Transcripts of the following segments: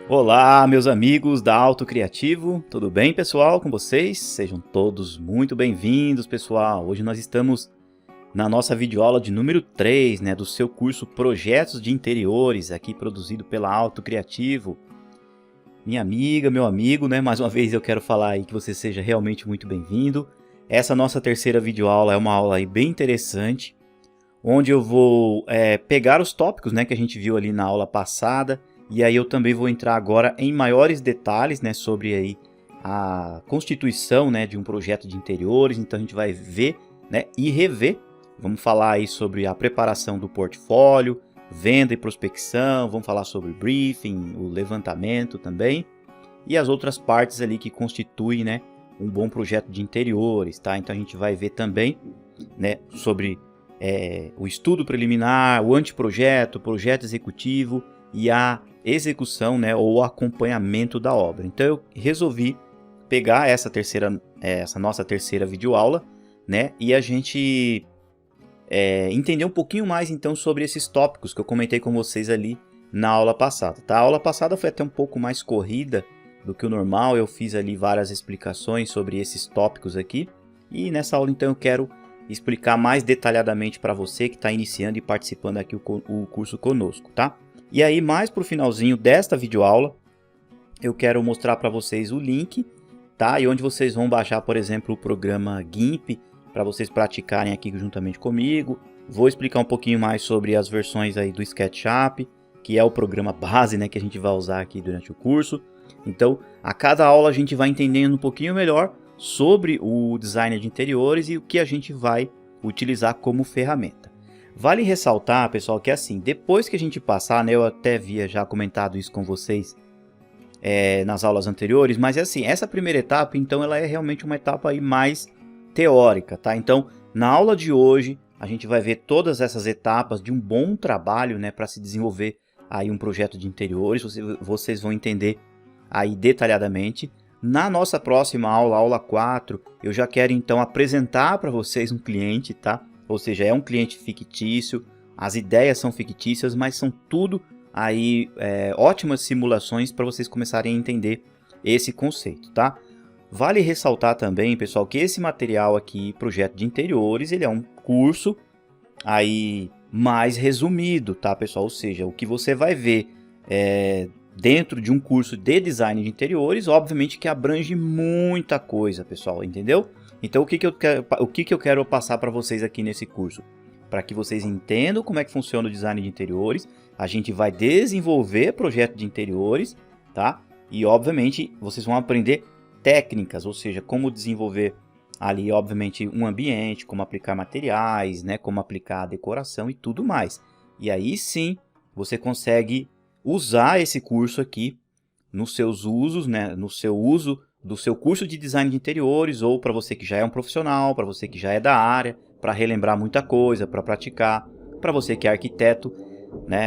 Olá, meus amigos da Auto Criativo, tudo bem, pessoal, com vocês? Sejam todos muito bem-vindos, pessoal. Hoje nós estamos na nossa videoaula de número 3, do seu curso Projetos de Interiores, aqui produzido pela Auto Criativo. Minha amiga, meu amigo, mais uma vez eu quero falar aí que você seja realmente muito bem-vindo. Essa nossa terceira videoaula é uma aula aí bem interessante, onde eu vou pegar os tópicos que a gente viu ali na aula passada. E aí eu também vou entrar agora em maiores detalhes sobre aí a constituição de um projeto de interiores. Então a gente vai ver e rever. Vamos falar aí sobre a preparação do portfólio, venda e prospecção. Vamos falar sobre briefing, o levantamento também. E as outras partes ali que constituem um bom projeto de interiores. Tá? Então a gente vai ver também sobre o estudo preliminar, o anteprojeto, o projeto executivo e a execução ou acompanhamento da obra. Então eu resolvi pegar essa nossa terceira videoaula e a gente entender um pouquinho mais então sobre esses tópicos que eu comentei com vocês ali na aula passada. Tá? A aula passada foi até um pouco mais corrida do que o normal, eu fiz ali várias explicações sobre esses tópicos aqui, e nessa aula então eu quero explicar mais detalhadamente para você que está iniciando e participando aqui o curso conosco, tá? E aí, mais para o finalzinho desta videoaula, eu quero mostrar para vocês o link, tá? E onde vocês vão baixar, por exemplo, o programa GIMP, para vocês praticarem aqui juntamente comigo. Vou explicar um pouquinho mais sobre as versões aí do SketchUp, que é o programa base que a gente vai usar aqui durante o curso. Então, a cada aula a gente vai entendendo um pouquinho melhor sobre o design de interiores e o que a gente vai utilizar como ferramenta. Vale ressaltar, pessoal, que assim, depois que a gente passar, eu até havia já comentado isso com vocês nas aulas anteriores, mas assim, essa primeira etapa, então, ela é realmente uma etapa aí mais teórica, tá? Então, na aula de hoje, a gente vai ver todas essas etapas de um bom trabalho, para se desenvolver aí um projeto de interiores. Vocês vão entender aí detalhadamente. Na nossa próxima aula, aula 4, eu já quero então apresentar para vocês um cliente, tá? Ou seja, é um cliente fictício, as ideias são fictícias, mas são tudo aí ótimas simulações para vocês começarem a entender esse conceito, tá? Vale ressaltar também, pessoal, que esse material aqui, Projeto de Interiores, ele é um curso aí mais resumido, tá, pessoal? Ou seja, o que você vai ver dentro de um curso de design de interiores, obviamente que abrange muita coisa, pessoal, entendeu? Então, o que eu quero passar para vocês aqui nesse curso? Para que vocês entendam como é que funciona o design de interiores, a gente vai desenvolver projeto de interiores, tá? E, obviamente, vocês vão aprender técnicas, ou seja, como desenvolver ali, obviamente, um ambiente, como aplicar materiais, como aplicar a decoração e tudo mais. E aí, sim, você consegue usar esse curso aqui nos seus usos, no seu uso do seu curso de design de interiores, ou para você que já é um profissional, para você que já é da área, para relembrar muita coisa, para praticar, para você que é arquiteto,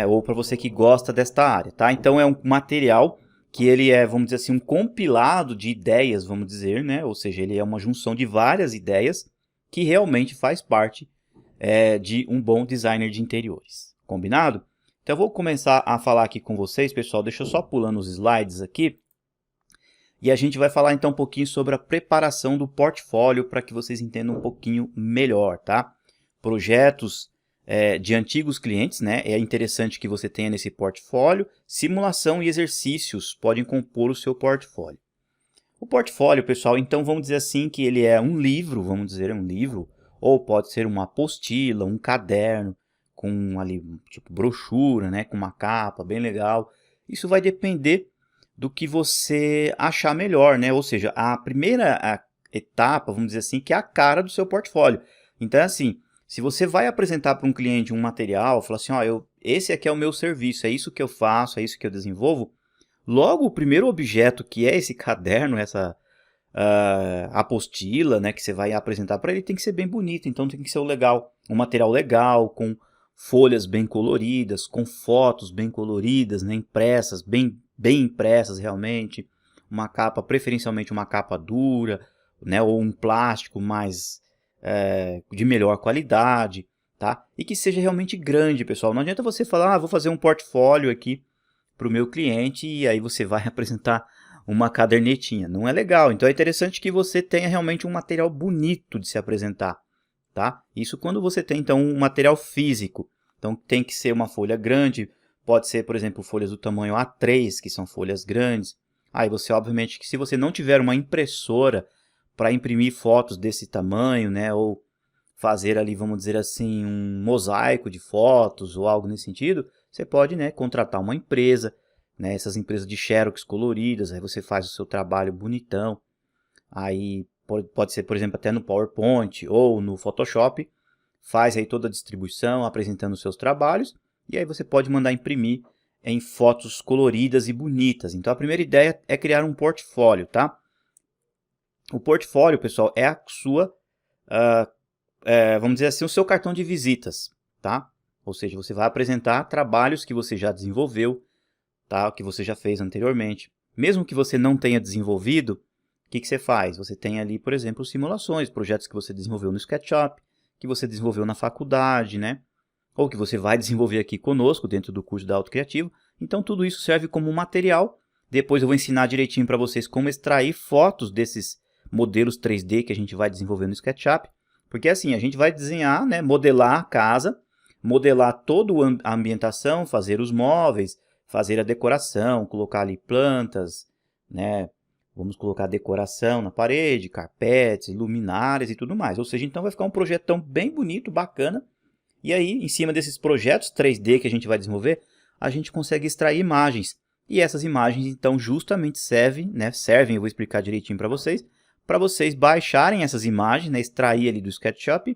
ou para você que gosta desta área, tá? Então é um material que ele é, vamos dizer assim, um compilado de ideias, vamos dizer, ou seja, ele é uma junção de várias ideias que realmente faz parte de um bom designer de interiores. Combinado? Então eu vou começar a falar aqui com vocês, pessoal, deixa eu só pulando os slides aqui, e a gente vai falar então um pouquinho sobre a preparação do portfólio para que vocês entendam um pouquinho melhor, tá? Projetos de antigos clientes, é interessante que você tenha nesse portfólio, simulação e exercícios podem compor o seu portfólio. O portfólio, pessoal, então vamos dizer assim que ele é um livro, vamos dizer, é um livro, ou pode ser uma apostila, um caderno, com ali, tipo brochura, com uma capa bem legal. Isso vai depender do que você achar melhor, ou seja, a primeira etapa, vamos dizer assim, que é a cara do seu portfólio. Então, assim, se você vai apresentar para um cliente um material, falar assim, esse aqui é o meu serviço, é isso que eu faço, é isso que eu desenvolvo, logo o primeiro objeto, que é esse caderno, essa apostila, que você vai apresentar para ele, tem que ser bem bonito, então tem que ser um material legal, com folhas bem coloridas, com fotos bem coloridas, impressas, bem impressas realmente, uma capa, preferencialmente uma capa dura, ou um plástico mais de melhor qualidade, tá? E que seja realmente grande, pessoal. Não adianta você falar, vou fazer um portfólio aqui para o meu cliente e aí você vai apresentar uma cadernetinha. Não é legal. Então é interessante que você tenha realmente um material bonito de se apresentar, tá? Isso quando você tem então um material físico. Então tem que ser uma folha grande, pode ser, por exemplo, folhas do tamanho A3, que são folhas grandes. Aí você, obviamente, que se você não tiver uma impressora para imprimir fotos desse tamanho, né, ou fazer ali, vamos dizer assim, um mosaico de fotos ou algo nesse sentido, você pode, né, contratar uma empresa, né, essas empresas de xerox coloridas, aí você faz o seu trabalho bonitão. Aí pode ser, por exemplo, até no PowerPoint ou no Photoshop, faz aí toda a distribuição, apresentando os seus trabalhos, e aí você pode mandar imprimir em fotos coloridas e bonitas. Então a primeira ideia é criar um portfólio, tá? O portfólio, pessoal, é a sua, vamos dizer assim, o seu cartão de visitas, tá? Ou seja, você vai apresentar trabalhos que você já desenvolveu, tá? Que você já fez anteriormente. Mesmo que você não tenha desenvolvido, o que você faz? Você tem ali, por exemplo, simulações, projetos que você desenvolveu no SketchUp, que você desenvolveu na faculdade, né? Ou que você vai desenvolver aqui conosco dentro do curso da Auto Criativo. Então tudo isso serve como material. Depois eu vou ensinar direitinho para vocês como extrair fotos desses modelos 3D que a gente vai desenvolver no SketchUp. Porque assim, a gente vai desenhar, né, modelar a casa, modelar toda a ambientação, fazer os móveis, fazer a decoração, colocar ali plantas, né? Vamos colocar decoração na parede, carpetes, luminárias e tudo mais. Ou seja, então vai ficar um projetão bem bonito, bacana. E aí, em cima desses projetos 3D que a gente vai desenvolver, a gente consegue extrair imagens. E essas imagens, então, justamente servem, eu vou explicar direitinho para vocês baixarem essas imagens, né, extrair ali do SketchUp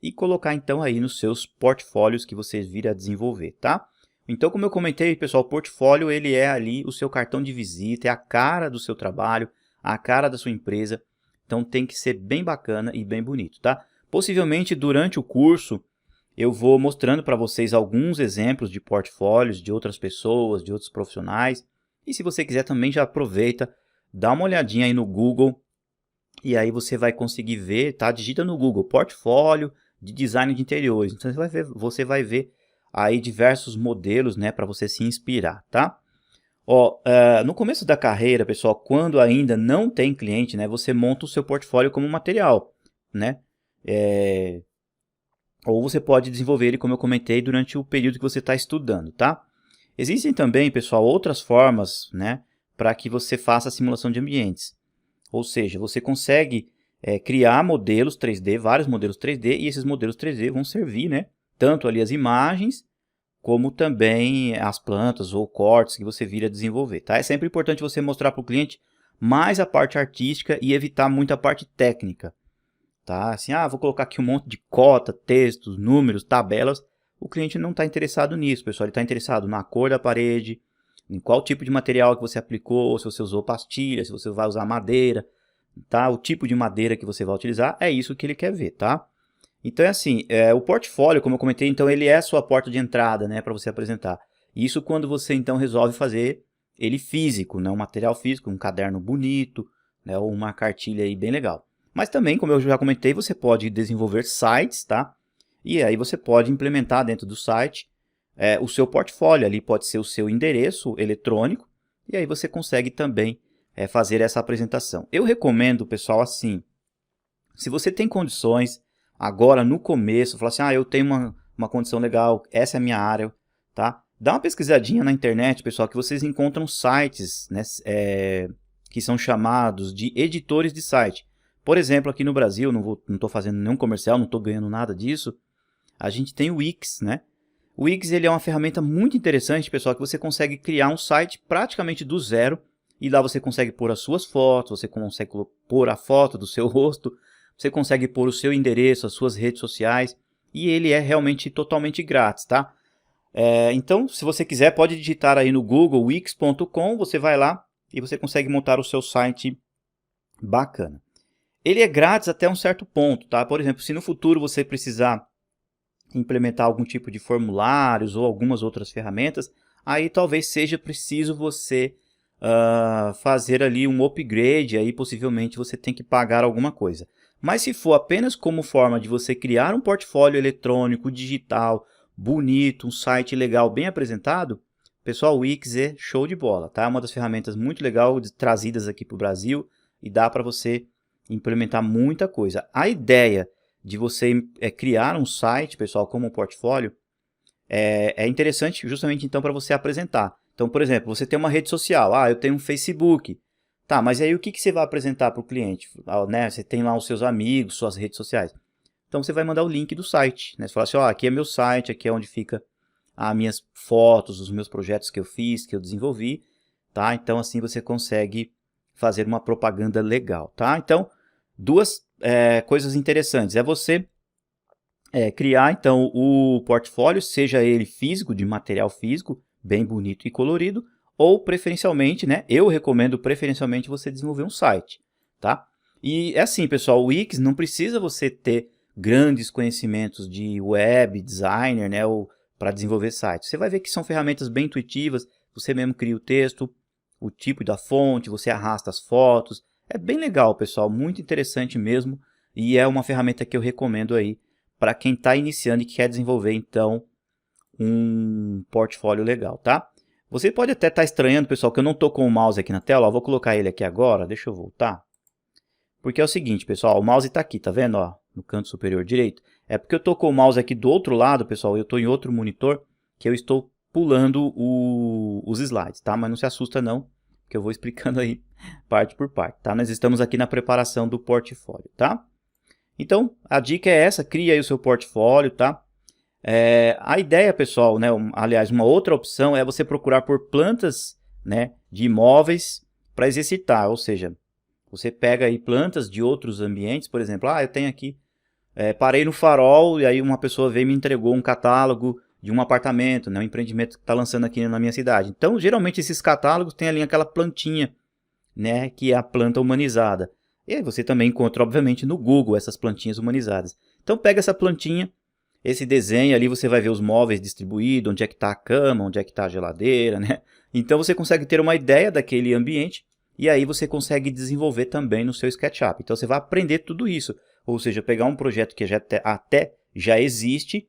e colocar, então, aí nos seus portfólios que vocês virem a desenvolver, tá? Então, como eu comentei, pessoal, o portfólio, ele é ali o seu cartão de visita, é a cara do seu trabalho, a cara da sua empresa. Então, tem que ser bem bacana e bem bonito, tá? Possivelmente, durante o curso, eu vou mostrando para vocês alguns exemplos de portfólios de outras pessoas, de outros profissionais. E se você quiser também, já aproveita, dá uma olhadinha aí no Google. E aí você vai conseguir ver, tá? Digita no Google, portfólio de design de interiores. Então, você vai ver aí diversos modelos, né, para você se inspirar, tá? Ó, no começo da carreira, pessoal, quando ainda não tem cliente, né, você monta o seu portfólio como material, né? Ou você pode desenvolver ele, como eu comentei, durante o período que você está estudando, tá? Existem também, pessoal, outras formas, né, para que você faça a simulação de ambientes. Ou seja, você consegue criar modelos 3D, vários modelos 3D, e esses modelos 3D vão servir, né, tanto ali as imagens, como também as plantas ou cortes que você vir a desenvolver, tá? É sempre importante você mostrar para o cliente mais a parte artística e evitar muito a parte técnica, tá? Assim, vou colocar aqui um monte de cota, textos, números, tabelas. O cliente não está interessado nisso, pessoal. Ele está interessado na cor da parede, em qual tipo de material que você aplicou, se você usou pastilha, se você vai usar madeira, tá? O tipo de madeira que você vai utilizar, é isso que ele quer ver, tá? Então é assim, o portfólio, como eu comentei, então ele é a sua porta de entrada, né, para você apresentar. Isso quando você então resolve fazer ele físico, né, um material físico, um caderno bonito, né, ou uma cartilha aí bem legal. Mas também, como eu já comentei, você pode desenvolver sites, tá? E aí você pode implementar dentro do site o seu portfólio, ali pode ser o seu endereço eletrônico, e aí você consegue também fazer essa apresentação. Eu recomendo, pessoal, assim, se você tem condições, agora no começo, falar assim, eu tenho uma condição legal, essa é a minha área, tá? Dá uma pesquisadinha na internet, pessoal, que vocês encontram sites, né, que são chamados de editores de site. Por exemplo, aqui no Brasil, não estou fazendo nenhum comercial, não estou ganhando nada disso, a gente tem o Wix, né? O Wix ele é uma ferramenta muito interessante, pessoal, que você consegue criar um site praticamente do zero, e lá você consegue pôr as suas fotos, você consegue pôr a foto do seu rosto, você consegue pôr o seu endereço, as suas redes sociais, e ele é realmente totalmente grátis, tá? Então, se você quiser, pode digitar aí no Google, wix.com, você vai lá e você consegue montar o seu site bacana. Ele é grátis até um certo ponto, tá? Por exemplo, se no futuro você precisar implementar algum tipo de formulários ou algumas outras ferramentas, aí talvez seja preciso você fazer ali um upgrade, aí possivelmente você tem que pagar alguma coisa. Mas se for apenas como forma de você criar um portfólio eletrônico, digital, bonito, um site legal, bem apresentado, pessoal, o Wix é show de bola, tá? É uma das ferramentas muito legal trazidas aqui para o Brasil e dá para você implementar muita coisa. A ideia de você criar um site, pessoal, como um portfólio, é interessante justamente então para você apresentar. Então, por exemplo, você tem uma rede social, eu tenho um Facebook. Tá, mas aí o que você vai apresentar para o cliente? Né? Você tem lá os seus amigos, suas redes sociais. Então você vai mandar o link do site. Né? Você fala assim, aqui é meu site, aqui é onde fica as minhas fotos, os meus projetos que eu fiz, que eu desenvolvi. Tá? Então assim você consegue fazer uma propaganda legal. Tá? Então, duas coisas interessantes. É você criar então o portfólio, seja ele físico, de material físico, bem bonito e colorido, ou preferencialmente, né, eu recomendo preferencialmente você desenvolver um site, tá? E é assim, pessoal, o Wix não precisa você ter grandes conhecimentos de web, designer, né, ou para desenvolver sites. Você vai ver que são ferramentas bem intuitivas, você mesmo cria o texto, o tipo da fonte, você arrasta as fotos. É bem legal, pessoal, muito interessante mesmo, e é uma ferramenta que eu recomendo aí para quem está iniciando e quer desenvolver, então, um portfólio legal, tá? Você pode até estar estranhando, pessoal, que eu não estou com o mouse aqui na tela. Vou colocar ele aqui agora, deixa eu voltar. Porque é o seguinte, pessoal, o mouse está aqui, tá vendo? No canto superior direito. É porque eu estou com o mouse aqui do outro lado, pessoal, eu estou em outro monitor, que eu estou pulando os slides, tá? Mas não se assusta não, que eu vou explicando aí parte por parte, tá? Nós estamos aqui na preparação do portfólio, tá? Então, a dica é essa, cria aí o seu portfólio, tá? A ideia, pessoal, né, aliás, uma outra opção é você procurar por plantas, né, de imóveis para exercitar, ou seja, você pega aí plantas de outros ambientes, por exemplo, eu tenho aqui, parei no Farol e aí uma pessoa veio e me entregou um catálogo de um apartamento, né, um empreendimento que está lançando aqui na minha cidade. Então, geralmente esses catálogos têm ali aquela plantinha, né, que é a planta humanizada. E aí você também encontra, obviamente, no Google essas plantinhas humanizadas. Então, pega essa plantinha, esse desenho ali, você vai ver os móveis distribuídos, onde é que está a cama, onde é que está a geladeira, né? Então você consegue ter uma ideia daquele ambiente e aí você consegue desenvolver também no seu SketchUp. Então você vai aprender tudo isso, ou seja, pegar um projeto que até já existe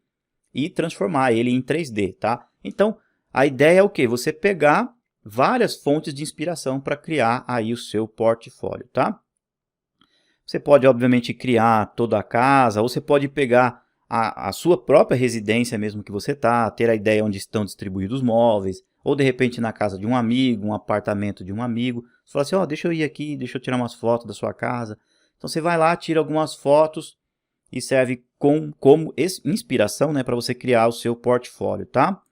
e transformar ele em 3D, tá? Então a ideia é o quê? Você pegar várias fontes de inspiração para criar aí o seu portfólio, tá? Você pode, obviamente, criar toda a casa, ou você pode pegar a sua própria residência mesmo que você está, ter a ideia onde estão distribuídos os móveis, ou de repente na casa de um amigo, um apartamento de um amigo. Você fala assim, deixa eu ir aqui, deixa eu tirar umas fotos da sua casa. Então você vai lá, tira algumas fotos e serve como inspiração, né, para você criar o seu portfólio, tá?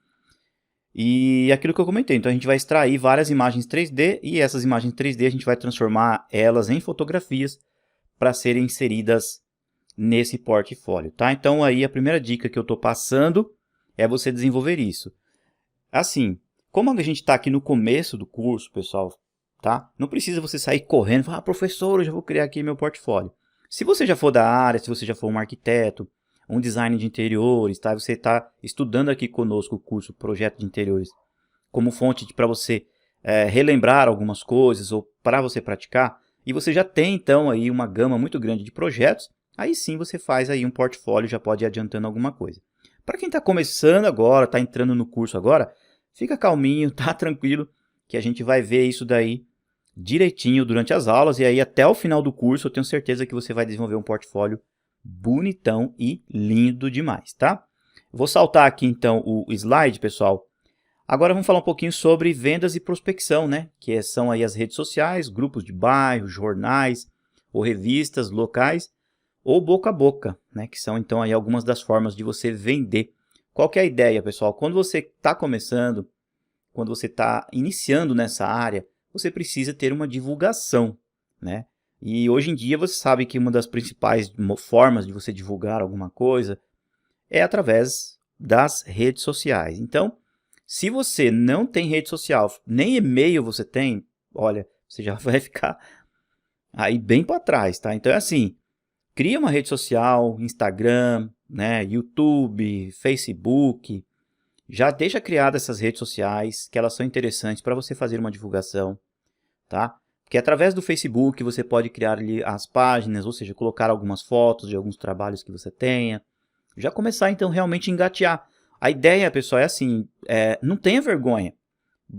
E aquilo que eu comentei, então a gente vai extrair várias imagens 3D e essas imagens 3D a gente vai transformar elas em fotografias para serem inseridas nesse portfólio, tá? Então aí a primeira dica que eu estou passando é você desenvolver isso. Assim, como a gente está aqui no começo do curso, pessoal, tá? Não precisa você sair correndo e falar, professor, eu já vou criar aqui meu portfólio. Se você já for da área, se você já for um arquiteto, um designer de interiores, tá? Você está estudando aqui conosco o curso Projeto de Interiores como fonte para você relembrar algumas coisas ou para você praticar, e você já tem então aí uma gama muito grande de projetos, aí sim você faz aí um portfólio, já pode ir adiantando alguma coisa. Para quem está começando agora, está entrando no curso agora, fica calminho, tá tranquilo, que a gente vai ver isso daí direitinho durante as aulas, e aí até o final do curso eu tenho certeza que você vai desenvolver um portfólio bonitão e lindo demais, tá? Vou saltar aqui então o slide, pessoal. Agora vamos falar um pouquinho sobre vendas e prospecção, né? Que são aí as redes sociais, grupos de bairro, jornais ou revistas locais, ou boca a boca, né? Que são então aí algumas das formas de você vender. Qual que é a ideia, pessoal? Quando você está começando, quando você está iniciando nessa área, você precisa ter uma divulgação, né? E hoje em dia você sabe que uma das principais formas de você divulgar alguma coisa é através das redes sociais. Então, se você não tem rede social, nem e-mail você tem, olha, você já vai ficar aí bem para trás, tá? Então é assim, cria uma rede social, Instagram, né, YouTube, Facebook, já deixa criadas essas redes sociais, que elas são interessantes para você fazer uma divulgação, tá? Porque através do Facebook você pode criar ali as páginas, ou seja, colocar algumas fotos de alguns trabalhos que você tenha, já começar então realmente a engatear. A ideia, pessoal, é assim, não tenha vergonha.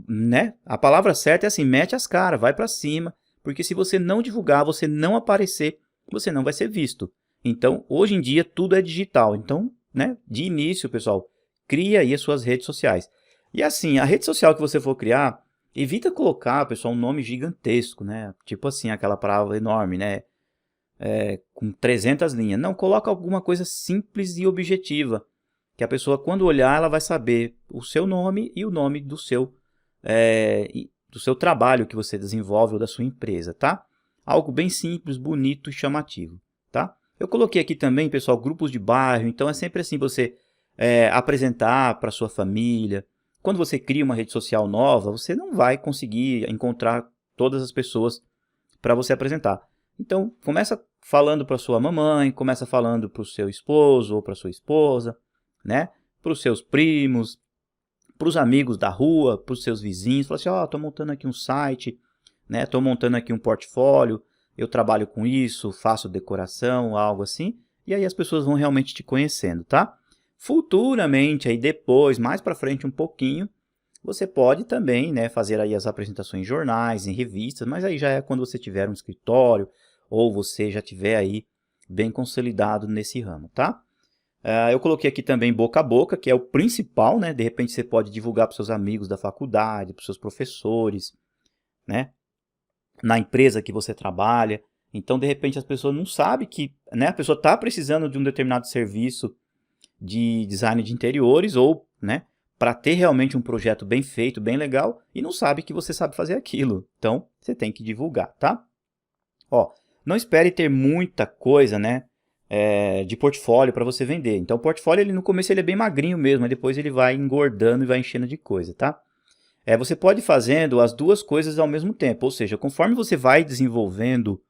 né? A palavra certa é assim, mete as caras, vai para cima, porque se você não divulgar, você não aparecer, você não vai ser visto. Então, hoje em dia, tudo é digital. Então, né, de início, pessoal, cria aí as suas redes sociais. E assim, a rede social que você for criar, evita colocar, pessoal, um nome gigantesco, né? Tipo assim, aquela palavra enorme, né? Com 300 linhas. Não, coloca alguma coisa simples e objetiva, que a pessoa, quando olhar, ela vai saber o seu nome e o nome do seu trabalho que você desenvolve ou da sua empresa, tá? Algo bem simples, bonito e chamativo, tá? Eu coloquei aqui também, pessoal, grupos de bairro. Então, é sempre assim, você apresentar para sua família. Quando você cria uma rede social nova, você não vai conseguir encontrar todas as pessoas para você apresentar. Então, começa falando para sua mamãe, começa falando para o seu esposo ou para sua esposa, né? Para os seus primos, para os amigos da rua, para os seus vizinhos. Fala assim, ó, estou montando aqui um site, né? Estou montando aqui um portfólio, eu trabalho com isso, faço decoração, algo assim. E aí as pessoas vão realmente te conhecendo, tá? Futuramente, aí depois, mais para frente um pouquinho, você pode também, né, fazer aí as apresentações em jornais, em revistas, mas aí já é quando você tiver um escritório ou você já tiver aí bem consolidado nesse ramo, tá? Eu coloquei aqui também boca a boca, que é o principal, né? De repente você pode divulgar para os seus amigos da faculdade, para os seus professores, né? Na empresa que você trabalha. Então, de repente, as pessoas não sabem que, né, a pessoa está precisando de um determinado serviço de design de interiores ou, né, para ter realmente um projeto bem feito, bem legal, e não sabe que você sabe fazer aquilo. Então, você tem que divulgar, tá? Ó, não espere ter muita coisa, né, de portfólio para você vender. Então, o portfólio, no começo, ele é bem magrinho mesmo, mas depois ele vai engordando e vai enchendo de coisa, tá? Você pode ir fazendo as duas coisas ao mesmo tempo, ou seja, conforme você vai desenvolvendo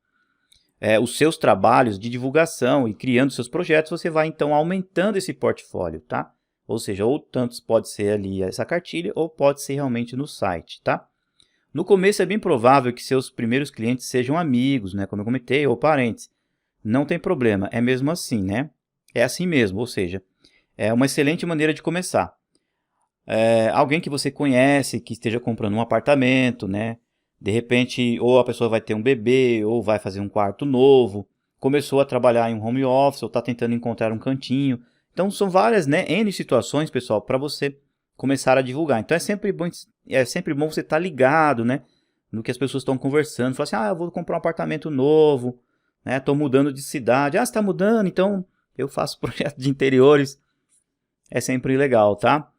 os seus trabalhos de divulgação e criando seus projetos, você vai então aumentando esse portfólio, tá? Ou seja, ou tanto pode ser ali essa cartilha, ou pode ser realmente no site, tá? No começo é bem provável que seus primeiros clientes sejam amigos, né? Como eu comentei, ou parentes. Não tem problema, é mesmo assim, né? É assim mesmo, ou seja, é uma excelente maneira de começar. Alguém que você conhece, que esteja comprando um apartamento, né? De repente, ou a pessoa vai ter um bebê, ou vai fazer um quarto novo, começou a trabalhar em um home office, ou está tentando encontrar um cantinho. Então, são várias, né, N situações, pessoal, para você começar a divulgar. Então, é sempre bom você estar ligado, né, no que as pessoas estão conversando. Falar assim, eu vou comprar um apartamento novo, né, estou mudando de cidade. Você está mudando, então eu faço projeto de interiores. É sempre legal, tá?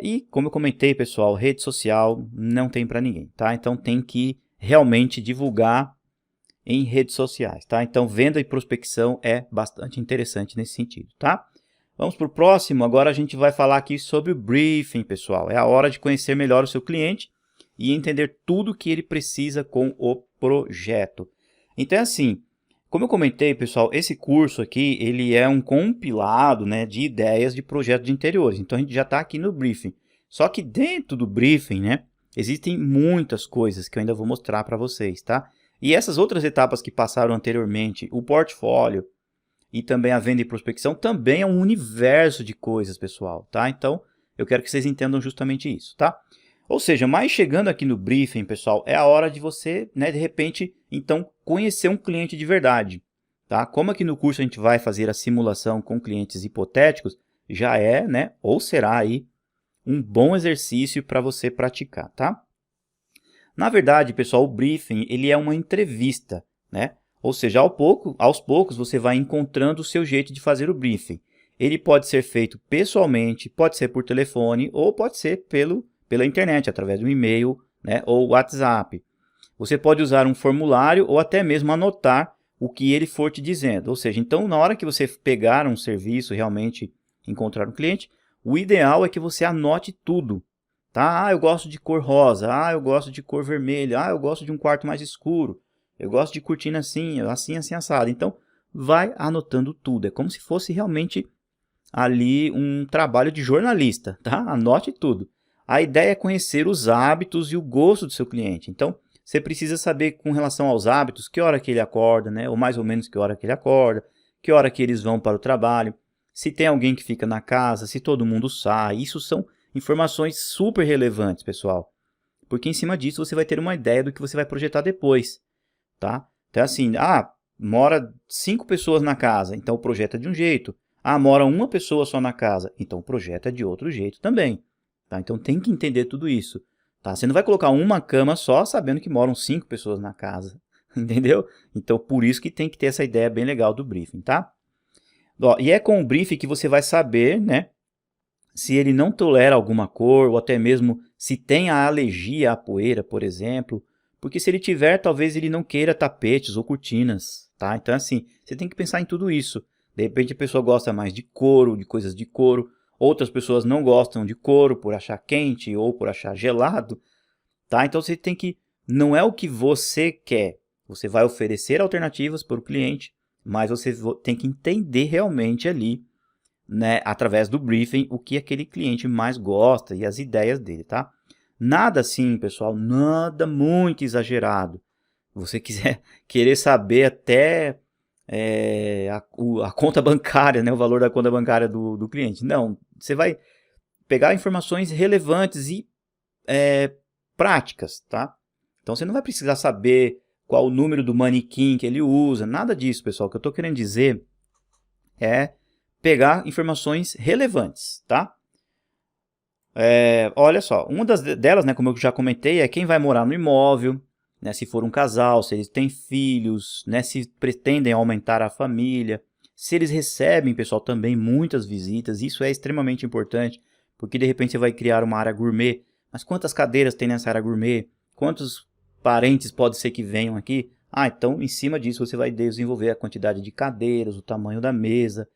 E como eu comentei, pessoal, rede social não tem para ninguém, tá? Então tem que realmente divulgar em redes sociais, tá? Então venda e prospecção é bastante interessante nesse sentido, tá? Vamos para o próximo. Agora a gente vai falar aqui sobre o briefing, pessoal. É a hora de conhecer melhor o seu cliente e entender tudo que ele precisa com o projeto. Então é assim, como eu comentei, pessoal, esse curso aqui, ele é um compilado, né, de ideias de projeto de interiores. Então, a gente já está aqui no briefing. Só que dentro do briefing, né, existem muitas coisas que eu ainda vou mostrar para vocês, tá? E essas outras etapas que passaram anteriormente, o portfólio e também a venda e prospecção, também é um universo de coisas, pessoal, tá? Então, eu quero que vocês entendam justamente isso, tá? Ou seja, mas chegando aqui no briefing, pessoal, é a hora de você, né, de repente, então, conhecer um cliente de verdade, tá? Como aqui no curso a gente vai fazer a simulação com clientes hipotéticos, já é, né, ou será aí um bom exercício para você praticar, tá? Na verdade, pessoal, o briefing, ele é uma entrevista, né? Ou seja, aos poucos você vai encontrando o seu jeito de fazer o briefing. Ele pode ser feito pessoalmente, pode ser por telefone ou pode ser pela internet, através do e-mail, né, ou WhatsApp. Você pode usar um formulário ou até mesmo anotar o que ele for te dizendo. Ou seja, então na hora que você pegar um serviço, realmente encontrar um cliente, o ideal é que você anote tudo. Tá? Eu gosto de cor rosa, eu gosto de cor vermelha, eu gosto de um quarto mais escuro, eu gosto de cortina assim, assim assado. Então, vai anotando tudo. É como se fosse realmente ali um trabalho de jornalista, tá? Anote tudo. A ideia é conhecer os hábitos e o gosto do seu cliente. Então, você precisa saber com relação aos hábitos, que hora que ele acorda, né? Ou mais ou menos que hora que ele acorda, que hora que eles vão para o trabalho, se tem alguém que fica na casa, se todo mundo sai. Isso são informações super relevantes, pessoal. Porque em cima disso você vai ter uma ideia do que você vai projetar depois, tá? Então assim, mora 5 pessoas na casa, então o projeto é de um jeito. Mora uma pessoa só na casa, então o projeto é de outro jeito também, tá? Então tem que entender tudo isso, tá? Você não vai colocar uma cama só sabendo que moram 5 pessoas na casa, entendeu? Então por isso que tem que ter essa ideia bem legal do briefing, tá? E é com o briefing que você vai saber, né, se ele não tolera alguma cor, ou até mesmo se tem a alergia à poeira, por exemplo. Porque se ele tiver, talvez ele não queira tapetes ou cortinas, tá? Então, assim, você tem que pensar em tudo isso. De repente a pessoa gosta mais de couro, de coisas de couro. Outras pessoas não gostam de couro por achar quente ou por achar gelado, tá? Então você tem que... Não é o que você quer. Você vai oferecer alternativas para o cliente, mas você tem que entender realmente ali, né, através do briefing, o que aquele cliente mais gosta e as ideias dele, tá? Nada assim, pessoal, nada muito exagerado. Você querer saber até a conta bancária, né, o valor da conta bancária do cliente. Não, você vai pegar informações relevantes e práticas, tá? Então você não vai precisar saber qual o número do manequim que ele usa, nada disso, pessoal. O que eu estou querendo dizer é pegar informações relevantes, tá? Olha só, uma delas, né, como eu já comentei, é quem vai morar no imóvel, né, se for um casal, se eles têm filhos, né, se pretendem aumentar a família, se eles recebem, pessoal, também muitas visitas. Isso é extremamente importante, porque de repente você vai criar uma área gourmet, mas quantas cadeiras tem nessa área gourmet? Quantos parentes pode ser que venham aqui? Então em cima disso você vai desenvolver a quantidade de cadeiras, o tamanho da mesa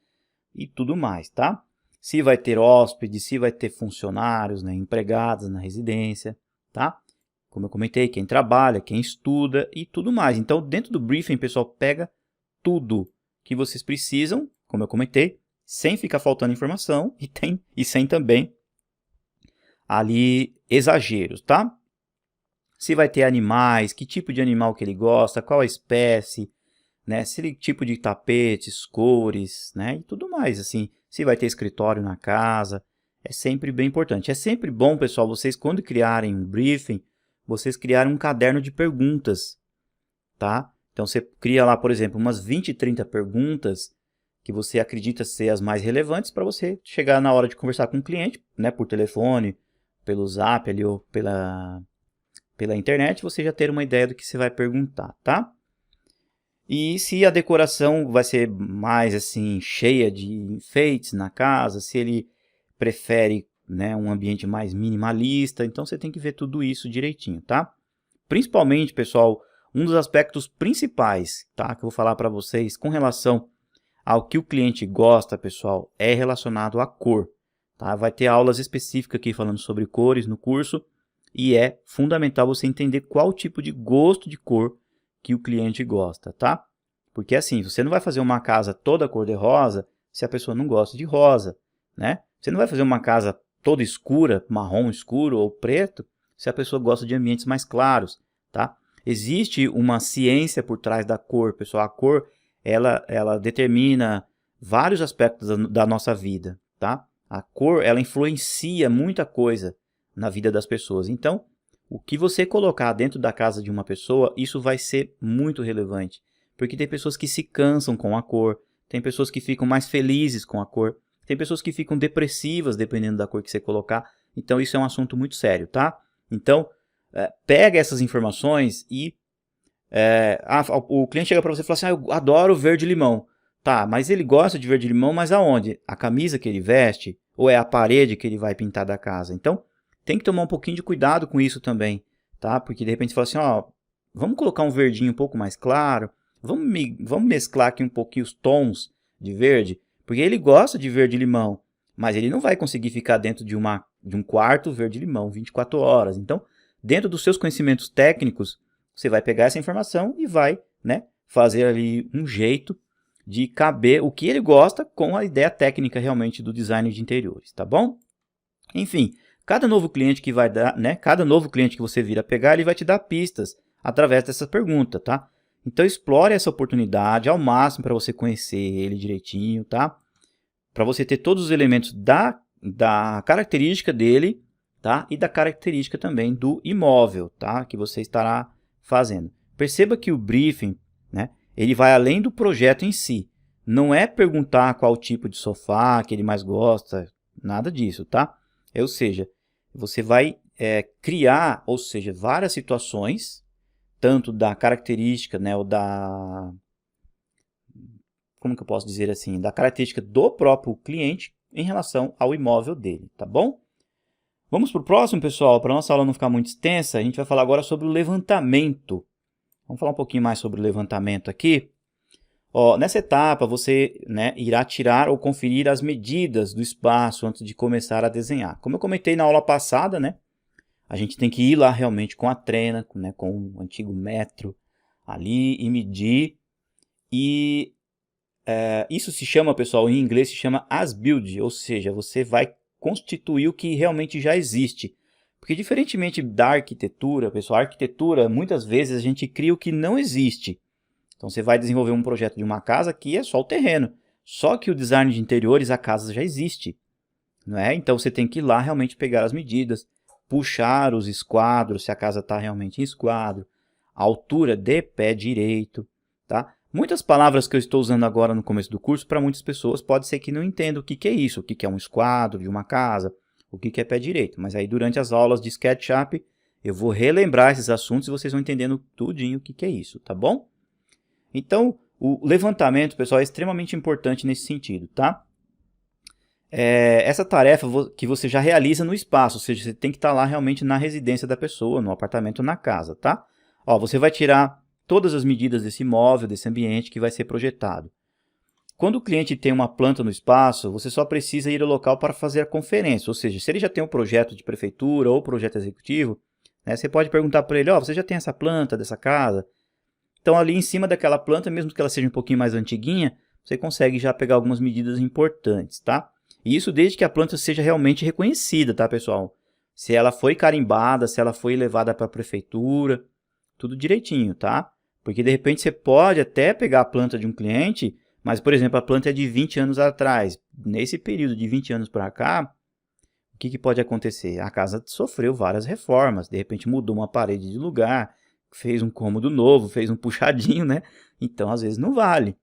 e tudo mais, tá? Se vai ter hóspedes, se vai ter funcionários, né, empregados na residência, tá? Como eu comentei, quem trabalha, quem estuda e tudo mais. Então, dentro do briefing, pessoal, pega tudo que vocês precisam, como eu comentei, sem ficar faltando informação e sem também ali exageros, tá? Se vai ter animais, que tipo de animal que ele gosta, qual a espécie, né, se tipo de tapetes, cores, né, e tudo mais, assim, se vai ter escritório na casa, é sempre bem importante. É sempre bom, pessoal, vocês quando criarem um briefing, vocês criarem um caderno de perguntas, tá? Então você cria lá, por exemplo, umas 20, 30 perguntas que você acredita ser as mais relevantes para você chegar na hora de conversar com o cliente, né, por telefone, pelo Zap ali, ou pela internet, você já ter uma ideia do que você vai perguntar, tá? E se a decoração vai ser mais assim cheia de enfeites na casa, se ele prefere, né, um ambiente mais minimalista, então você tem que ver tudo isso direitinho, tá? Principalmente, pessoal, um dos aspectos principais, tá, que eu vou falar para vocês com relação ao que o cliente gosta, pessoal, é relacionado à cor, tá? Vai ter aulas específicas aqui falando sobre cores no curso e é fundamental você entender qual tipo de gosto de cor que o cliente gosta, tá? Porque assim, você não vai fazer uma casa toda cor-de-rosa se a pessoa não gosta de rosa, né? Você não vai fazer uma casa toda escura, marrom escuro ou preto, se a pessoa gosta de ambientes mais claros, tá? Existe uma ciência por trás da cor, pessoal. A cor, ela determina vários aspectos da nossa vida, tá? A cor, ela influencia muita coisa na vida das pessoas. Então, o que você colocar dentro da casa de uma pessoa, isso vai ser muito relevante. Porque tem pessoas que se cansam com a cor, tem pessoas que ficam mais felizes com a cor, tem pessoas que ficam depressivas dependendo da cor que você colocar. Então isso é um assunto muito sério, tá? Então, pega essas informações e... o cliente chega para você e fala assim, eu adoro verde-limão. Tá, mas ele gosta de verde-limão, mas aonde? A camisa que ele veste? Ou é a parede que ele vai pintar da casa? Então, tem que tomar um pouquinho de cuidado com isso também, tá? Porque de repente você fala assim, vamos colocar um verdinho um pouco mais claro, vamos mesclar aqui um pouquinho os tons de verde, porque ele gosta de verde-limão, mas ele não vai conseguir ficar dentro de um quarto verde-limão 24 horas. Então, dentro dos seus conhecimentos técnicos, você vai pegar essa informação e vai, né, fazer ali um jeito de caber o que ele gosta com a ideia técnica realmente do design de interiores, tá bom? Enfim, cada novo cliente que vai dar, né, cada novo cliente que você vir a pegar, ele vai te dar pistas através dessa pergunta, tá? Então explore essa oportunidade ao máximo para você conhecer ele direitinho, tá? Para você ter todos os elementos da característica dele, tá? E da característica também do imóvel, tá? Que você estará fazendo. Perceba que o briefing, né? Ele vai além do projeto em si. Não é perguntar qual tipo de sofá que ele mais gosta, nada disso, tá? Ou seja, você vai criar, ou seja, várias situações, tanto da característica, né, ou da... Como que eu posso dizer assim? Da característica do próprio cliente em relação ao imóvel dele, tá bom? Vamos para o próximo, pessoal. Para a nossa aula não ficar muito extensa, a gente vai falar agora sobre o levantamento. Vamos falar um pouquinho mais sobre o levantamento aqui. Ó, nessa etapa, você, né, irá tirar ou conferir as medidas do espaço antes de começar a desenhar. Como eu comentei na aula passada, né, a gente tem que ir lá realmente com a trena, né, com o antigo metro ali e medir. E isso se chama, pessoal, em inglês se chama as-built, ou seja, você vai constituir o que realmente já existe. Porque diferentemente da arquitetura, pessoal, a arquitetura, muitas vezes a gente cria o que não existe. Então você vai desenvolver um projeto de uma casa que é só o terreno. Só que o design de interiores, a casa já existe. Não é? Então você tem que ir lá realmente pegar as medidas, puxar os esquadros, se a casa está realmente em esquadro, a altura de pé direito, tá? Muitas palavras que eu estou usando agora no começo do curso, para muitas pessoas pode ser que não entendam o que é isso, o que é um esquadro de uma casa, o que é pé direito. Mas aí durante as aulas de SketchUp eu vou relembrar esses assuntos e vocês vão entendendo tudinho o que é isso, tá bom? Então, o levantamento, pessoal, é extremamente importante nesse sentido, tá? Essa tarefa que você já realiza no espaço, ou seja, você tem que estar lá realmente na residência da pessoa, no apartamento, na casa, tá? Ó, você vai tirar todas as medidas desse imóvel, desse ambiente que vai ser projetado. Quando o cliente tem uma planta no espaço, você só precisa ir ao local para fazer a conferência, ou seja, se ele já tem um projeto de prefeitura ou projeto executivo, né, você pode perguntar para ele, ó, você já tem essa planta dessa casa? Então ali em cima daquela planta, mesmo que ela seja um pouquinho mais antiguinha, você consegue já pegar algumas medidas importantes, tá? E isso desde que a planta seja realmente reconhecida, tá, pessoal? Se ela foi carimbada, se ela foi levada para a prefeitura, tudo direitinho, tá? Porque de repente você pode até pegar a planta de um cliente, mas, por exemplo, a planta é de 20 anos atrás. Nesse período de 20 anos para cá, o que pode acontecer? A casa sofreu várias reformas, de repente mudou uma parede de lugar, fez um cômodo novo, fez um puxadinho, né? Então, às vezes, não vale.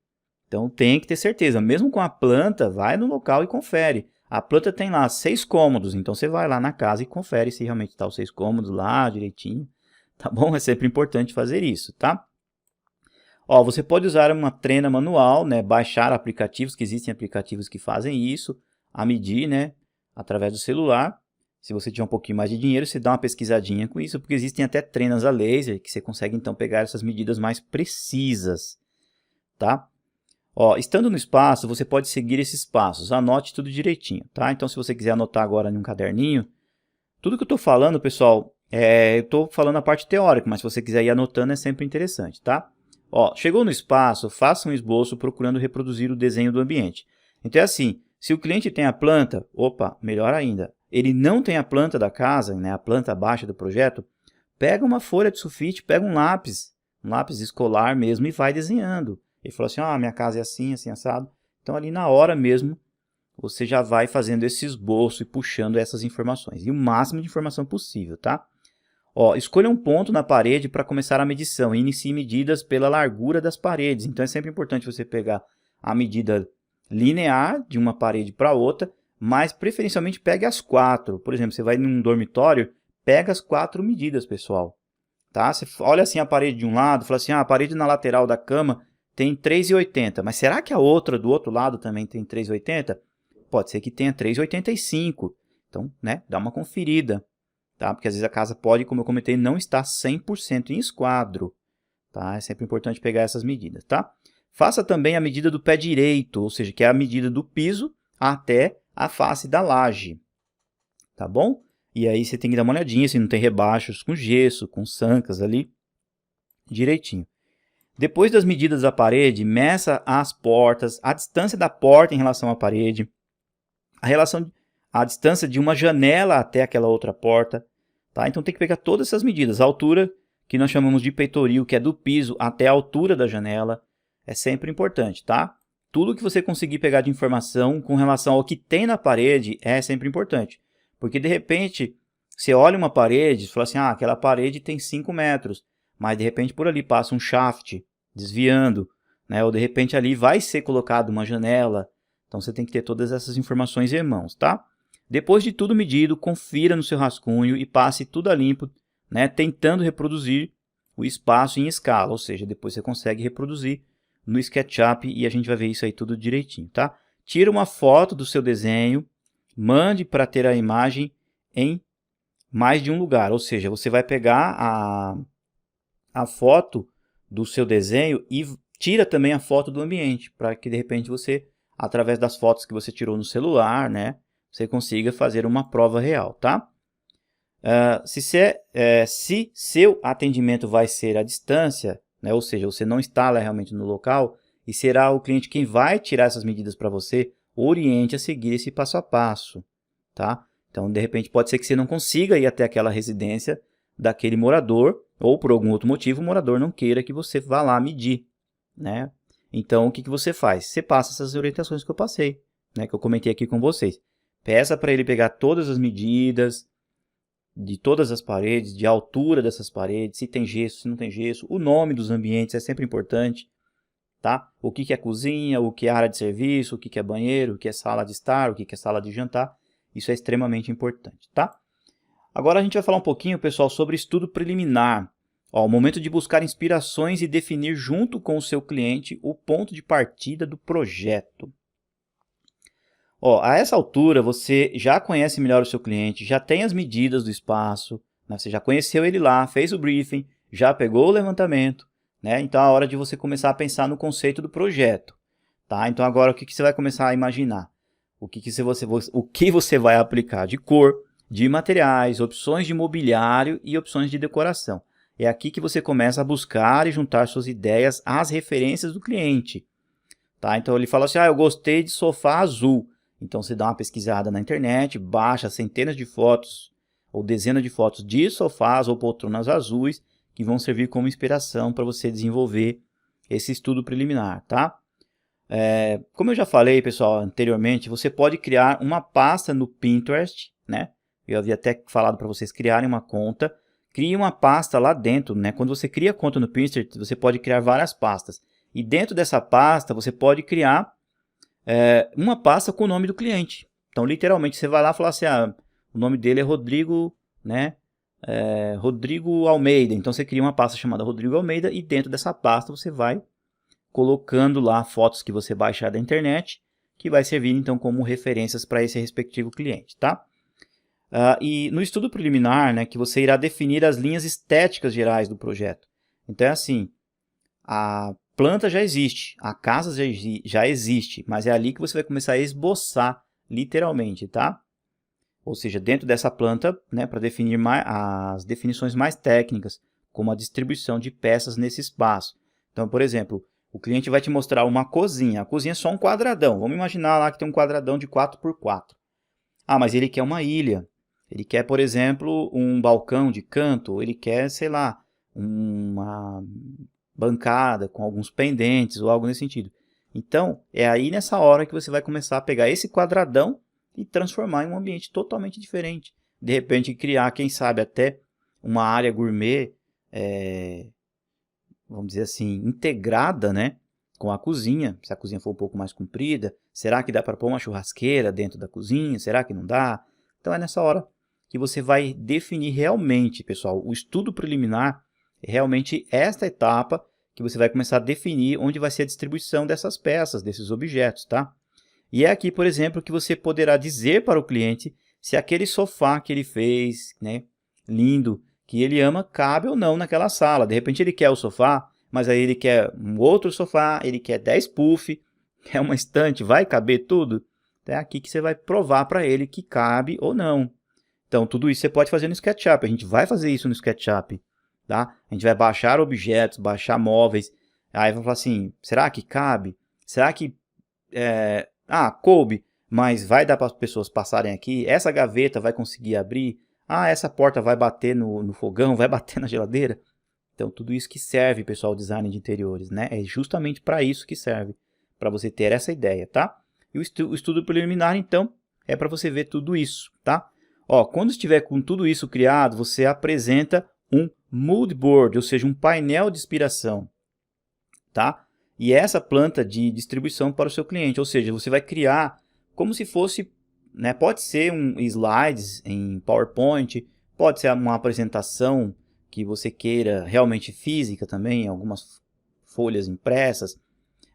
Então, tem que ter certeza. Mesmo com a planta, vai no local e confere. A planta tem lá 6 cômodos, então você vai lá na casa e confere se realmente está os 6 cômodos lá direitinho. Tá bom? É sempre importante fazer isso, tá? Ó, você pode usar uma trena manual, né? Baixar aplicativos, que existem aplicativos que fazem isso, a medir, né? Através do celular. Se você tiver um pouquinho mais de dinheiro, você dá uma pesquisadinha com isso, porque existem até trenas a laser, que você consegue então pegar essas medidas mais precisas, tá? Ó, estando no espaço, você pode seguir esses passos, anote tudo direitinho, tá? Então, se você quiser anotar agora em um caderninho, tudo que eu estou falando, pessoal, eu estou falando a parte teórica, mas se você quiser ir anotando é sempre interessante, tá? Ó, chegou no espaço, faça um esboço procurando reproduzir o desenho do ambiente. Então é assim, se o cliente tem a planta, opa, melhor ainda, ele não tem a planta da casa, né, a planta baixa do projeto, pega uma folha de sulfite, pega um lápis escolar mesmo e vai desenhando. Ele falou assim, minha casa é assim, assim, assado. Então ali na hora mesmo, você já vai fazendo esse esboço e puxando essas informações. E o máximo de informação possível, tá? Ó, escolha um ponto na parede para começar a medição e inicie medidas pela largura das paredes. Então é sempre importante você pegar a medida linear de uma parede para outra, mas preferencialmente pegue as 4. Por exemplo, você vai num dormitório, pega as 4 medidas, pessoal. Tá? Você olha assim a parede de um lado, fala assim, a parede na lateral da cama tem 3,80, mas será que a outra do outro lado também tem 3,80? Pode ser que tenha 3,85. Então, né, dá uma conferida. Tá? Porque às vezes a casa pode, como eu comentei, não estar 100% em esquadro. Tá? É sempre importante pegar essas medidas. Tá? Faça também a medida do pé direito, ou seja, que é a medida do piso até a face da laje. Tá bom? E aí você tem que dar uma olhadinha se não tem rebaixos com gesso, com sancas ali, direitinho. Depois das medidas da parede, meça as portas, a distância da porta em relação à parede, a distância de uma janela até aquela outra porta, tá? Então tem que pegar todas essas medidas. A altura, que nós chamamos de peitoril, que é do piso até a altura da janela, é sempre importante, tá? tudo que você conseguir pegar de informação com relação ao que tem na parede é sempre importante. Porque de repente, você olha uma parede e fala assim, ah, aquela parede tem 5 metros, mas de repente por ali passa um shaft desviando, né? Ou de repente ali vai ser colocado uma janela. Então você tem que ter todas essas informações em mãos, tá? Depois de tudo medido, confira no seu rascunho e passe tudo a limpo, né? Tentando reproduzir o espaço em escala, ou seja, depois você consegue reproduzir no SketchUp e a gente vai ver isso aí tudo direitinho, tá? Tira uma foto do seu desenho, mande para ter a imagem em mais de um lugar, ou seja, você vai pegar a foto do seu desenho e tira também a foto do ambiente, para que de repente você, através das fotos que você tirou no celular, né, você consiga fazer uma prova real, tá? Se seu atendimento vai ser à distância, né, ou seja, você não está lá realmente no local, e será o cliente quem vai tirar essas medidas para você, oriente a seguir esse passo a passo, tá? Então, de repente, pode ser que você não consiga ir até aquela residência daquele morador, ou por algum outro motivo o morador não queira que você vá lá medir, né? Então, o que você faz? Você passa essas orientações que eu passei, né, que eu comentei aqui com vocês. Peça para ele pegar todas as medidas de todas as paredes, de altura dessas paredes, se tem gesso, se não tem gesso, o nome dos ambientes é sempre importante, tá? O que é cozinha, o que é área de serviço, o que é banheiro, o que é sala de estar, o que é sala de jantar, isso é extremamente importante, tá? Agora a gente vai falar um pouquinho, pessoal, sobre estudo preliminar. Ó, o momento de buscar inspirações e definir junto com o seu cliente o ponto de partida do projeto. Ó, a essa altura você já conhece melhor o seu cliente, já tem as medidas do espaço, né? Você já conheceu ele lá, fez o briefing, já pegou o levantamento, né? Então é a hora de você começar a pensar no conceito do projeto, tá? Então agora o que você vai começar a imaginar? O que você vai aplicar de cor, de materiais, opções de mobiliário e opções de decoração. É aqui que você começa a buscar e juntar suas ideias às referências do cliente, tá? Então ele fala assim, ah, eu gostei de sofá azul. Então você dá uma pesquisada na internet, baixa centenas de fotos ou dezenas de fotos de sofás ou poltronas azuis que vão servir como inspiração para você desenvolver esse estudo preliminar, tá? Como eu já falei, pessoal, anteriormente, você pode criar uma pasta no Pinterest, né? Eu havia até falado para vocês criarem uma conta. Crie uma pasta lá dentro, né? Quando você cria conta no Pinterest, você pode criar várias pastas. E dentro dessa pasta, você pode criar uma pasta com o nome do cliente. Então, literalmente, você vai lá e fala assim, ah, o nome dele é Rodrigo, né? Rodrigo Almeida. Então, você cria uma pasta chamada Rodrigo Almeida e dentro dessa pasta você vai colocando lá fotos que você baixar da internet, que vai servir, então, como referências para esse respectivo cliente, tá? E no estudo preliminar, né, que você irá definir as linhas estéticas gerais do projeto. Então, é assim, a planta já existe, a casa já existe, mas é ali que você vai começar a esboçar, literalmente, tá? Ou seja, dentro dessa planta, né, para definir as definições mais técnicas, como a distribuição de peças nesse espaço. Então, por exemplo, o cliente vai te mostrar uma cozinha. A cozinha é só um quadradão. Vamos imaginar lá que tem um quadradão de 4x4. Ah, mas ele quer uma ilha. Ele quer, por exemplo, um balcão de canto. Ele quer, sei lá, uma bancada com alguns pendentes ou algo nesse sentido. Então, é aí nessa hora que você vai começar a pegar esse quadradão e transformar em um ambiente totalmente diferente. De repente, criar, quem sabe, até uma área gourmet, vamos dizer assim, integrada, né, com a cozinha. Se a cozinha for um pouco mais comprida, será que dá para pôr uma churrasqueira dentro da cozinha? Será que não dá? Então, é nessa hora que você vai definir realmente, pessoal, o estudo preliminar. Realmente esta etapa que você vai começar a definir onde vai ser a distribuição dessas peças, desses objetos, tá? E é aqui, por exemplo, que você poderá dizer para o cliente se aquele sofá que ele fez, né, lindo, que ele ama, cabe ou não naquela sala. De repente ele quer o sofá, mas aí ele quer um outro sofá, ele quer 10 puff, quer uma estante, vai caber tudo? É aqui que você vai provar para ele que cabe ou não. Então, tudo isso você pode fazer no SketchUp. A gente vai fazer isso no SketchUp. Tá? A gente vai baixar objetos, baixar móveis. Aí vai falar assim, será que cabe? Será que... coube, mas vai dar para as pessoas passarem aqui? Essa gaveta vai conseguir abrir? Ah, essa porta vai bater no fogão, vai bater na geladeira? Então, tudo isso que serve, pessoal, o design de interiores, né? É justamente para isso que serve. para você ter essa ideia, tá? E o estudo preliminar, então, é para você ver tudo isso, tá? Ó, quando estiver com tudo isso criado, você apresenta um mood board, ou seja, um painel de inspiração, tá? E essa planta de distribuição para o seu cliente, ou seja, você vai criar como se fosse, né, pode ser um slides em PowerPoint, pode ser uma apresentação que você queira realmente física também, algumas folhas impressas,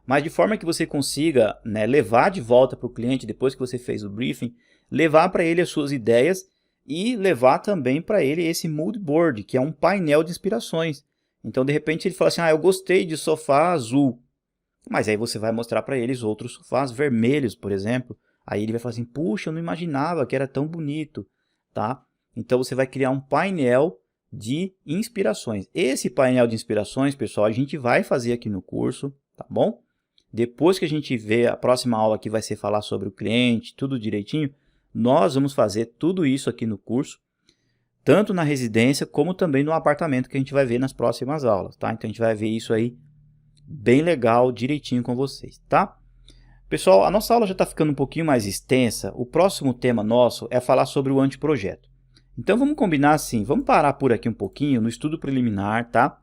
mas de forma que você consiga, né, levar de volta para o cliente, depois que você fez o briefing, levar para ele as suas ideias e levar também para ele esse mood board, que é um painel de inspirações. Então, de repente, ele fala assim, eu gostei de sofá azul, mas aí você vai mostrar para eles outros sofás vermelhos, por exemplo. Aí ele vai falar assim, puxa, eu não imaginava que era tão bonito, tá? Então, você vai criar um painel de inspirações. Esse painel de inspirações, pessoal, a gente vai fazer aqui no curso, tá bom? Depois que a gente vê a próxima aula que vai ser falar sobre o cliente, tudo direitinho, nós vamos fazer tudo isso aqui no curso, tanto na residência como também no apartamento que a gente vai ver nas próximas aulas, tá? Então a gente vai ver isso aí bem legal, direitinho com vocês, tá? Pessoal, a nossa aula já está ficando um pouquinho mais extensa. O próximo tema nosso é falar sobre o anteprojeto. Então vamos combinar assim, vamos parar por aqui um pouquinho no estudo preliminar, tá?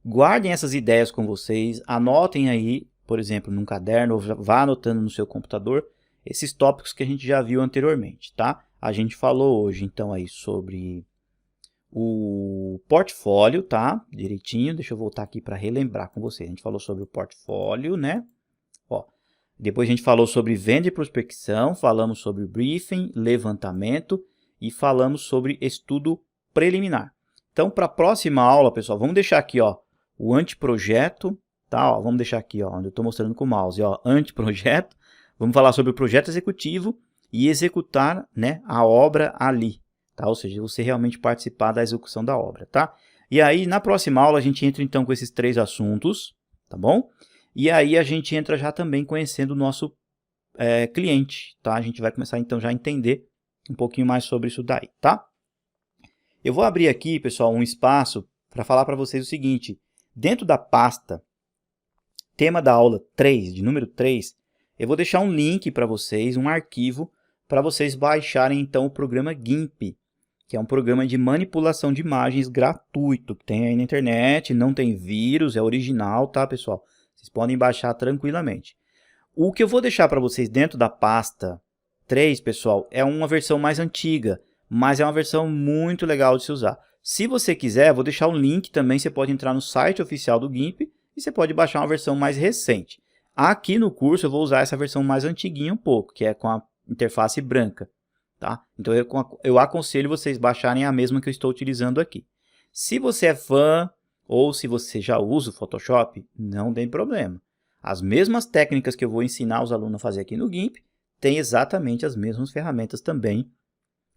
Guardem essas ideias com vocês, anotem aí, por exemplo, num caderno, ou vá anotando no seu computador, esses tópicos que a gente já viu anteriormente, tá? A gente falou hoje, então, aí sobre o portfólio, tá? Direitinho, deixa eu voltar aqui para relembrar com vocês. A gente falou sobre o portfólio, né? Ó, depois a gente falou sobre venda e prospecção, falamos sobre briefing, levantamento e falamos sobre estudo preliminar. Então, para a próxima aula, pessoal, vamos deixar aqui, ó, o anteprojeto, tá? Ó, vamos deixar aqui, ó, onde eu estou mostrando com o mouse, ó, anteprojeto. Vamos falar sobre o projeto executivo e executar, né, a obra ali, tá? Ou seja, você realmente participar da execução da obra, tá? E aí, na próxima aula, a gente entra então com esses 3 assuntos, tá bom? E aí a gente entra já também conhecendo o nosso cliente, tá? A gente vai começar então já a entender um pouquinho mais sobre isso daí, tá? Eu vou abrir aqui, pessoal, um espaço para falar para vocês o seguinte. Dentro da pasta, tema da aula 3, de número 3, eu vou deixar um link para vocês, um arquivo, para vocês baixarem então o programa GIMP, que é um programa de manipulação de imagens gratuito, que tem aí na internet, não tem vírus, é original, tá, pessoal? Vocês podem baixar tranquilamente. O que eu vou deixar para vocês dentro da pasta 3, pessoal, é uma versão mais antiga, mas é uma versão muito legal de se usar. Se você quiser, vou deixar um link também, você pode entrar no site oficial do GIMP e você pode baixar uma versão mais recente. Aqui no curso eu vou usar essa versão mais antiguinha um pouco, que é com a interface branca, tá? Então eu aconselho vocês baixarem a mesma que eu estou utilizando aqui. Se você é fã ou se você já usa o Photoshop, não tem problema. As mesmas técnicas que eu vou ensinar os alunos a fazer aqui no GIMP, tem exatamente as mesmas ferramentas também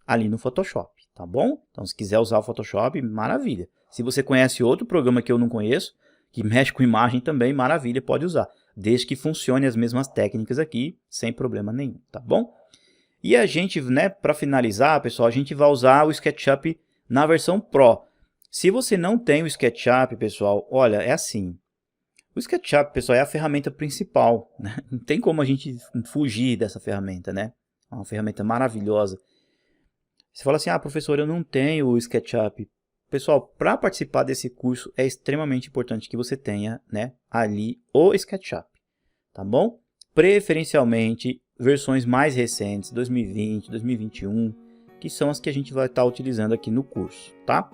ali no Photoshop, tá bom? Então, se quiser usar o Photoshop, maravilha. Se você conhece outro programa que eu não conheço, que mexe com imagem também, maravilha, pode usar. Desde que funcione as mesmas técnicas aqui, sem problema nenhum, tá bom? E a gente, né, para finalizar, pessoal, a gente vai usar o SketchUp na versão Pro. Se você não tem o SketchUp, pessoal, olha, é assim. O SketchUp, pessoal, é a ferramenta principal, né? Não tem como a gente fugir dessa ferramenta, né? É uma ferramenta maravilhosa. Você fala assim, professor, eu não tenho o SketchUp. Pessoal, para participar desse curso é extremamente importante que você tenha, né, ali o SketchUp, tá bom? Preferencialmente versões mais recentes, 2020, 2021, que são as que a gente vai estar utilizando aqui no curso, tá?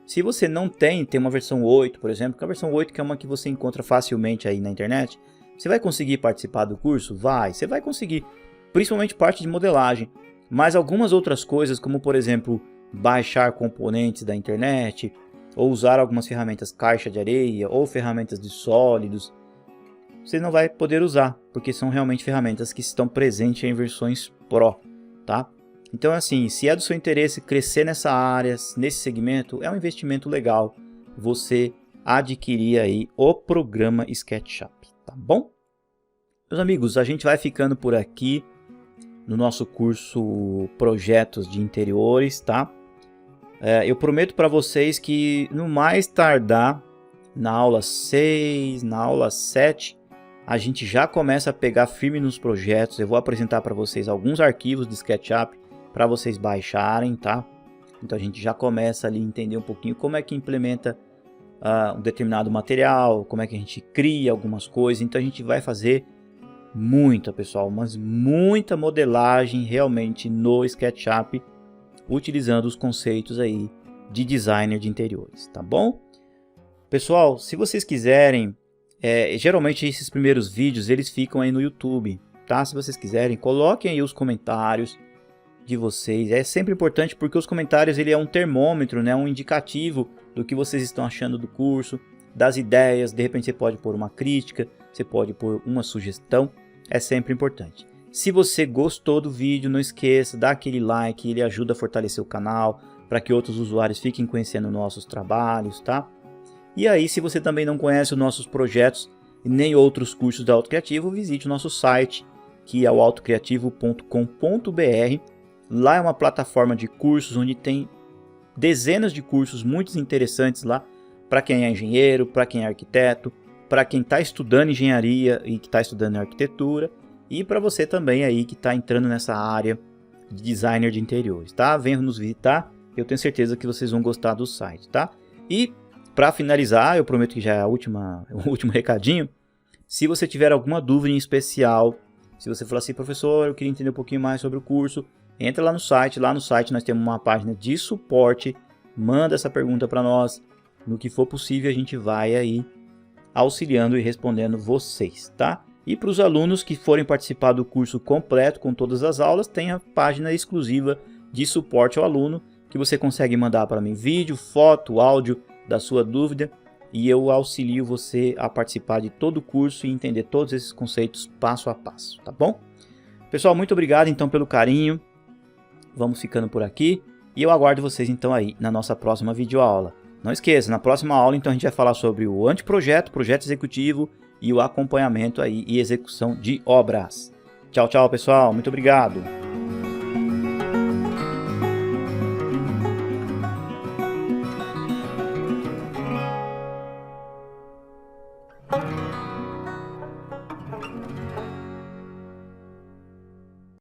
Se você não tem uma versão 8, por exemplo, que é a versão 8 que é uma que você encontra facilmente aí na internet, você vai conseguir participar do curso? Vai, você vai conseguir, principalmente parte de modelagem. Mas algumas outras coisas, como por exemplo, baixar componentes da internet, ou usar algumas ferramentas caixa de areia, ou ferramentas de sólidos, você não vai poder usar, porque são realmente ferramentas que estão presentes em versões Pro, tá? Então, assim, se é do seu interesse crescer nessa área, nesse segmento, é um investimento legal você adquirir aí o programa SketchUp, tá bom? Meus amigos, a gente vai ficando por aqui no nosso curso Projetos de Interiores, tá? Eu prometo para vocês que no mais tardar, na aula 6, na aula 7, a gente já começa a pegar firme nos projetos. Eu vou apresentar para vocês alguns arquivos de SketchUp para vocês baixarem, tá? Então a gente já começa ali a entender um pouquinho como é que implementa um determinado material, como é que a gente cria algumas coisas. Então a gente vai fazer muita, pessoal, mas muita modelagem realmente no SketchUp, utilizando os conceitos aí de designer de interiores, tá bom? Pessoal, se vocês quiserem, geralmente esses primeiros vídeos eles ficam aí no YouTube, tá? Se vocês quiserem, coloquem aí os comentários de vocês. É sempre importante porque os comentários ele é um termômetro, né? Um indicativo do que vocês estão achando do curso, das ideias. De repente você pode pôr uma crítica, você pode pôr uma sugestão. É sempre importante. Se você gostou do vídeo, não esqueça, dá aquele like, ele ajuda a fortalecer o canal para que outros usuários fiquem conhecendo nossos trabalhos, tá? E aí, se você também não conhece os nossos projetos e nem outros cursos da Autocriativo, visite o nosso site, que é o autocriativo.com.br. Lá é uma plataforma de cursos onde tem dezenas de cursos muito interessantes lá para quem é engenheiro, para quem é arquiteto, para quem está estudando engenharia e que está estudando arquitetura, e para você também aí que está entrando nessa área de designer de interiores, tá? Venha nos visitar, eu tenho certeza que vocês vão gostar do site, tá? E para finalizar, eu prometo que já é o último recadinho. Se você tiver alguma dúvida em especial, se você falar assim, professor, eu queria entender um pouquinho mais sobre o curso, entra lá no site nós temos uma página de suporte, manda essa pergunta para nós, no que for possível a gente vai aí auxiliando e respondendo vocês, tá? E para os alunos que forem participar do curso completo com todas as aulas, tem a página exclusiva de suporte ao aluno, que você consegue mandar para mim vídeo, foto, áudio da sua dúvida, e eu auxilio você a participar de todo o curso e entender todos esses conceitos passo a passo, tá bom? Pessoal, muito obrigado então pelo carinho. Vamos ficando por aqui e eu aguardo vocês então aí na nossa próxima videoaula. Não esqueça, na próxima aula então a gente vai falar sobre o anteprojeto, projeto executivo e o acompanhamento aí e execução de obras. Tchau, tchau pessoal, muito obrigado.